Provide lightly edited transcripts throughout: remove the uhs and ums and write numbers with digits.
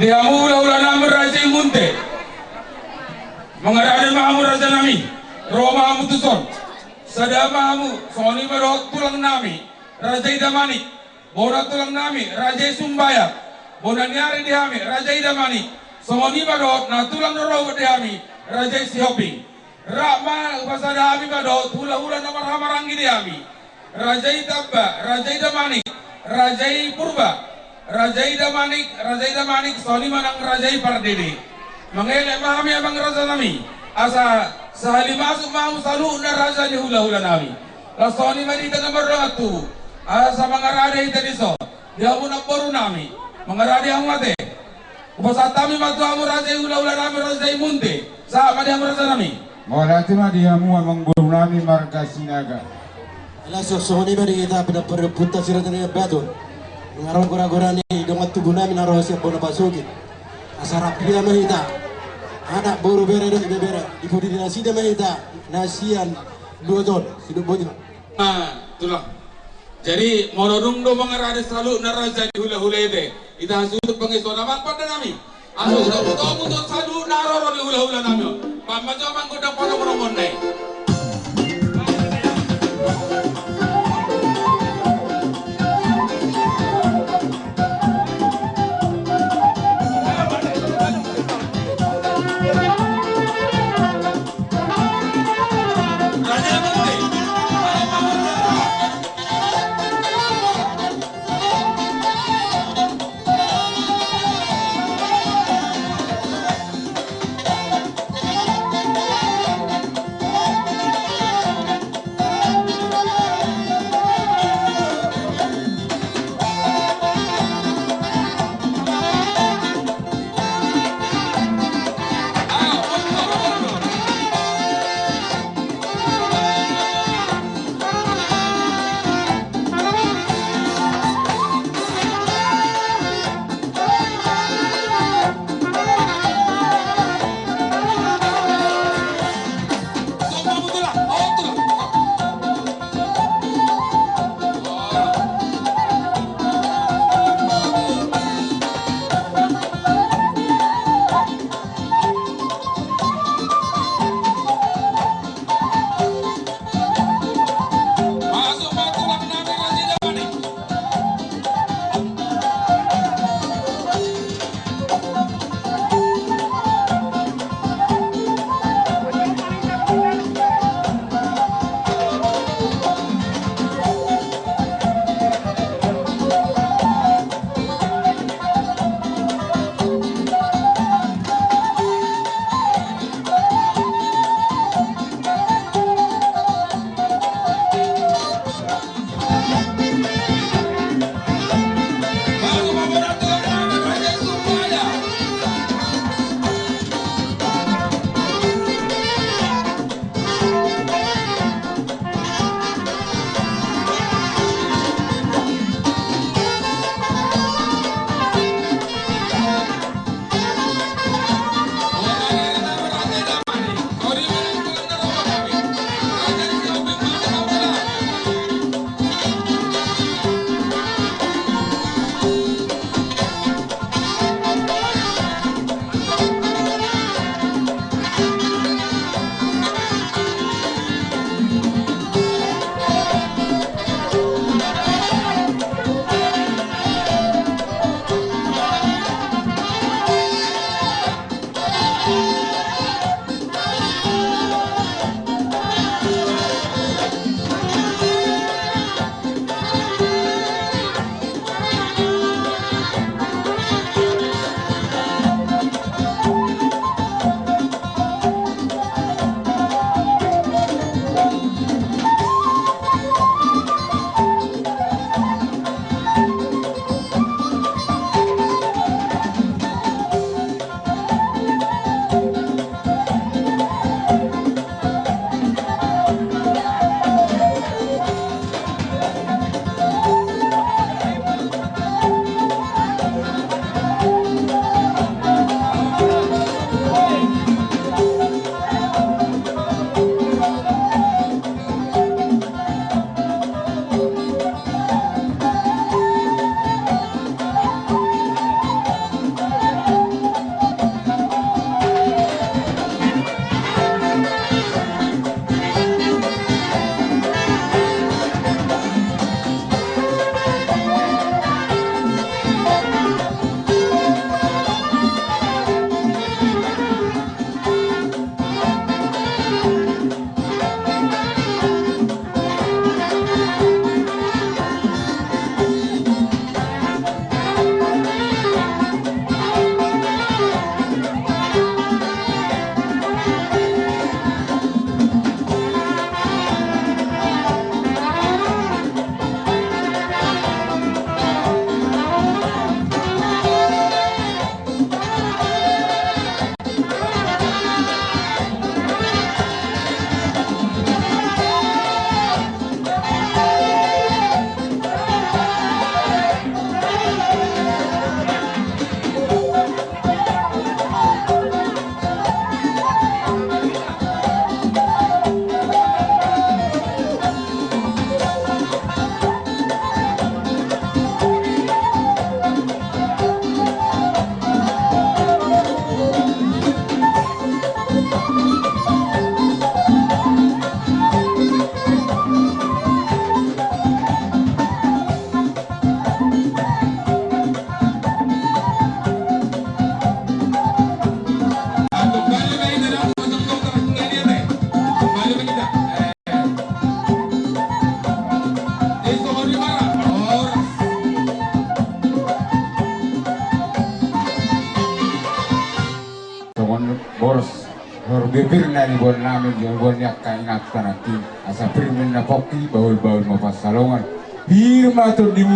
Diamu ulah-ulah nama Raja Munte. Mengarahkan mahamu Raja Nami. Roma Mutuson. Sadamamu Soni Barok tulang nami Raja Idamani. Bona tulang nami Raja Sumbaya. Bona nyari dihami Raja Idamani. Soni Barok na tulang noro dihami Raja Sihopi. Rama Basadami Barok hula-hula nomor hamarangi dihami Raja Itabba, Raja Idamani, Raja Purba, Raja Idamanik, Soni Manang Raja Pardede. Mengelak mahami abang Raja Nami. Asa sahali masuk mau salu na Raja di hula-hula nami. La Soni Manita nomor 2. Asa mangarade itaniso. Dia pun baru nami. Mangarade ang mate. Upasatami matu amu Raja hula-hula nami Raja Munte. Sama dia Raja Nami. Molati ma dia mu amang baru nami marga Sinaga. Langsung Soni bari kita pada perebutan siratan dengan batu. Mengarang gora-gora ni dengan tubuh nami naruh siap bola basuki. Asarap dia mahita. Anak baru bere ibu di nasi dia mahita. Nasian 2 ton hidup bojol. Itulah. Jadi monodung do mengarade selalu naraja di hula-hula itu. Ita hasut pengeso naman pada nami. Aso kamu tuh selalu naroro di hula-hula nami. Pamajo manggoda pono-pono nai. boros berbibir na ni bon namin yung bon yak kaingat kanati asa pirmin na poki baul-baul mapasalongan firma to di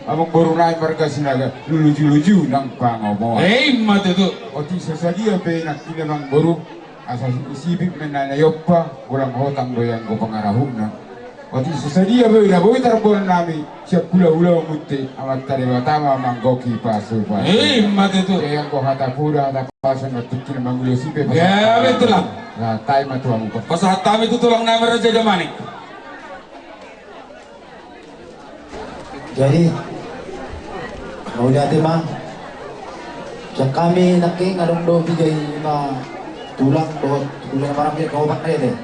amang borunay marga sinaga luluju-luju ng pangomo matutu oti sasadia pe nakilamang boru asa isibik men na yoppa kurang hotang doyang ko pangarahuna oti sasadia pe na boy tarbon nami siap hula-hula mutte amat tari watama manggoki pasu pa matutu yang ko hata pura hata pasan matukil mangulo sipe ya betul lang na tay matuang ko pasahat kami tutulang namin Raja Damanik. Jadi, mau lihat mah, siap kami naking adong do bigay na tulang parang dia kau pakai deh.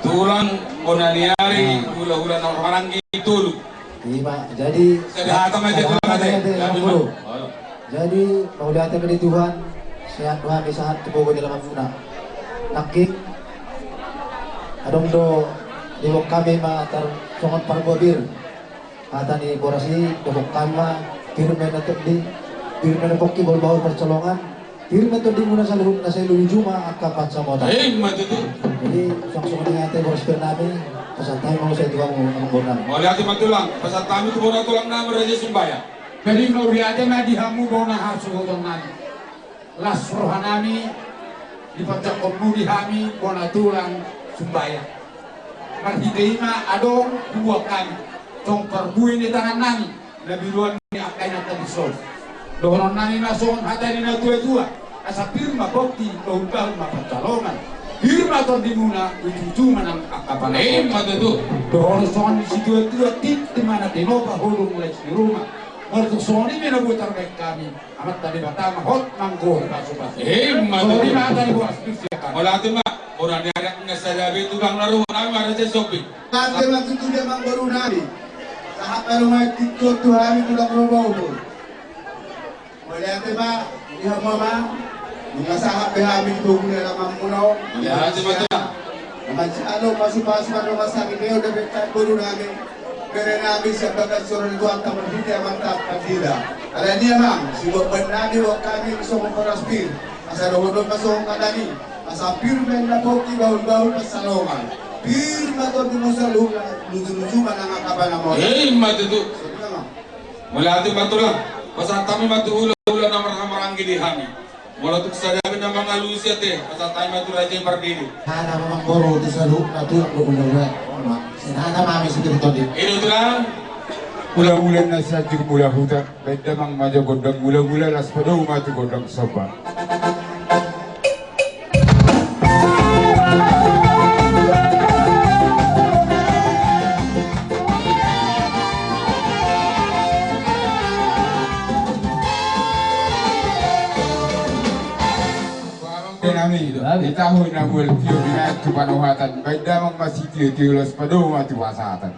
Tulang bonaniari hula-hula na orang gitu. Iya, jadi Sedahata aja tulang aja. Jadi mau lihat ke Tuhan, sehat Tuhan di saat tubuh dalam amuna. Naking adong do di kami mah tar songon parbobir. Kata ni borasi dobok kama firman na di firman na poki bol-bol percolongan firman to di muna sa luhut na sa ilujuma akapat sa moda Matutu jadi sok-sok ni ate boros namin pasantay mo sa ito ang bonang mau lihat matulang pasahat kami tu bona tulang namin Raja Sumbaya. jadi mau lihat na di hamu bona hasu gotongan las rohanami di pacakop di hami bona tulang Sumbaya marhideima adong dua kami tong perbuin di tangan nami lebih luar ni akai na tabisol dohonon nami masong hatari na tua-tua asa firma bokti tahun-tahun mapacalongan firma to di muna ujung-ujung manang akapan Matutu dohonon songan di situ tua tit di mana dinopa hulung mulai di rumah waktu songan ini na butar baik kami amat tadi batama hot manggo pasu-pasu Matutu sorry mah tadi buat spesiakan mau lihat mah bonaniari ngasadabi tulang naruh namin Raja Sopi. Nanti waktu itu dia baru nari. Saat rumah itu Tuhan itu dah berubah. Melihat apa? Dia mama, nggak sahat kami itu dalam mampuno. Ya, betul. Macam anu pasu-pasu rumah sakit dia udah berkat baru nari. Karena nabi sebagai seorang tuan tak berhenti mantap tidak. Ada dia bang, si bapak nabi waktu kami besok memperaspir. Asal doa pasong kadani. Asal firman na poki baul-baul pasalongan. Firman to di musa luju-luju manang akaban mo. Matutu mau lihat matulang pasahat kami matu hula-hula na marang gidi hami. Mula tu sadabi na mga lusia te pasahat kami matu Raja Bardili. hana mamang boro di sa luhut na tulang do ulah sinana mami sigit to di Ini tulang mula-mula na sa mula hutan beda mang majo gondang mula-mula las padaw matu gondang soba nami di tahun na mul tiyo binat tu panuhatan beda mang masih tiyo las padaw matu wasatan